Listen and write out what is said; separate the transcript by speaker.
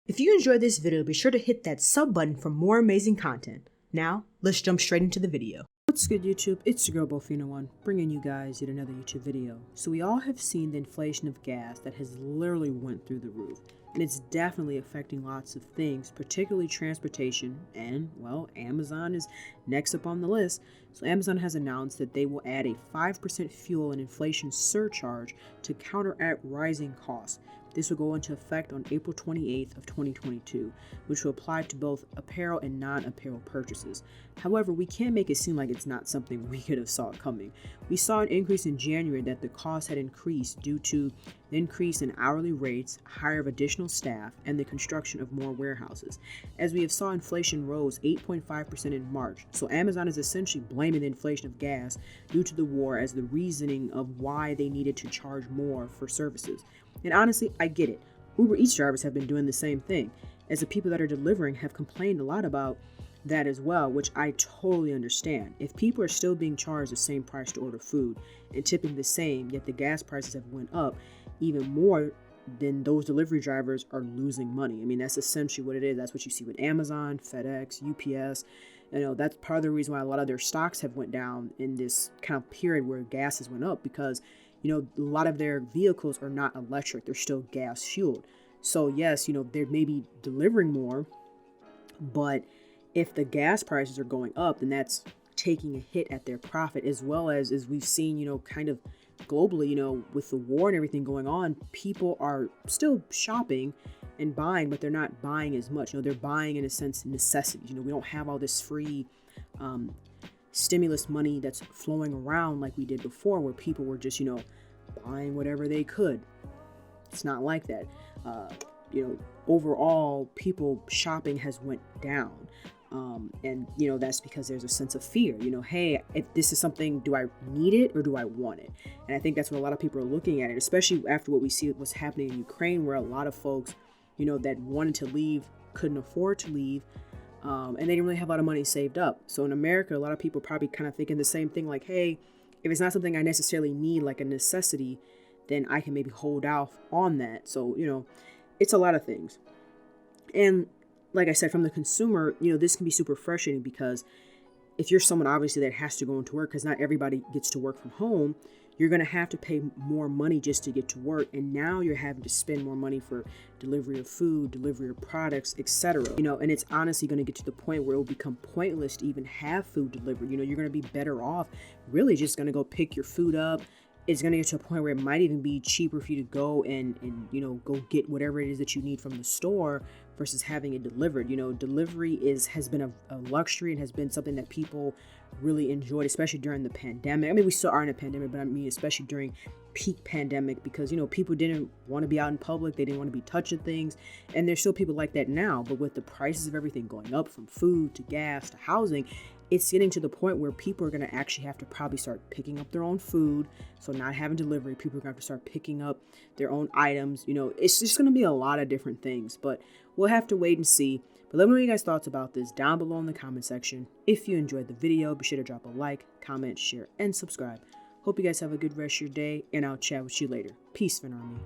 Speaker 1: If you enjoyed this video, be sure to hit that sub button for more amazing content. Now, let's jump straight into the video. What's good, YouTube? It's your girl Bofina1, bringing you guys yet another YouTube video. So we all have seen the inflation of gas that has literally went through the roof. And it's definitely affecting lots of things, particularly transportation, and, well, Amazon is next up on the list. So Amazon has announced that they will add a 5% fuel and inflation surcharge to counteract rising costs. This will go into effect on April 28th of 2022, which will apply to both apparel and non-apparel purchases. However, we can't make it seem like it's not something we could have saw coming. We saw an increase in January that the cost had increased due to the increase in hourly rates, hire of additional staff, and the construction of more warehouses. As we have saw, inflation rose 8.5% in March, so Amazon is essentially blaming the inflation of gas due to the war as the reasoning of why they needed to charge more for services. And honestly, I get it. Uber Eats drivers have been doing the same thing, as the people that are delivering have complained a lot about that as well, which I totally understand. If people are still being charged the same price to order food and tipping the same, yet the gas prices have went up even more, then those delivery drivers are losing money. I mean, that's essentially what it is. That's what you see with Amazon, FedEx, UPS. You know, that's part of the reason why a lot of their stocks have went down in this kind of period where gas has went up, because you know, a lot of their vehicles are not electric. They're still gas fueled. So yes, you know, they may be delivering more, but if the gas prices are going up, then that's taking a hit at their profit, as well as we've seen, you know, kind of globally, you know, with the war and everything going on, people are still shopping and buying, but they're not buying as much. You know, they're buying in a sense necessities. You know, we don't have all this free stimulus money that's flowing around like we did before, where people were just, you know, buying whatever they could. It's not like that. You know, overall, people shopping has went down. And, you know, that's because there's a sense of fear. You know, hey, if this is something, do I need it or do I want it? And I think that's what a lot of people are looking at it, especially after what we see what's happening in Ukraine, where a lot of folks, you know, that wanted to leave couldn't afford to leave. And they didn't really have a lot of money saved up. So in America, a lot of people probably kind of thinking the same thing, like, hey, if it's not something I necessarily need, like a necessity, then I can maybe hold off on that. So, you know, it's a lot of things. And like I said, from the consumer, you know, this can be super frustrating, because if you're someone obviously that has to go into work, because not everybody gets to work from home, you're going to have to pay more money just to get to work. And now you're having to spend more money for delivery of food, delivery of products, etc. You know, and it's honestly going to get to the point where it will become pointless to even have food delivered. You know, you're going to be better off really just going to go pick your food up. It's going to get to a point where it might even be cheaper for you to go and you know, go get whatever it is that you need from the store versus having it delivered. You know, delivery has been a luxury and has been something that people really enjoyed, especially during the pandemic. I mean, we still are in a pandemic, but I mean, especially during peak pandemic, because, you know, people didn't want to be out in public. They didn't want to be touching things. And there's still people like that now. But with the prices of everything going up, from food to gas to housing, it's getting to the point where people are going to actually have to probably start picking up their own food. So not having delivery, people are going to have to start picking up their own items. You know, it's just going to be a lot of different things, but we'll have to wait and see. But let me know your guys' thoughts about this down below in the comment section. If you enjoyed the video, be sure to drop a like, comment, share, and subscribe. Hope you guys have a good rest of your day, and I'll chat with you later. Peace, Fin Army.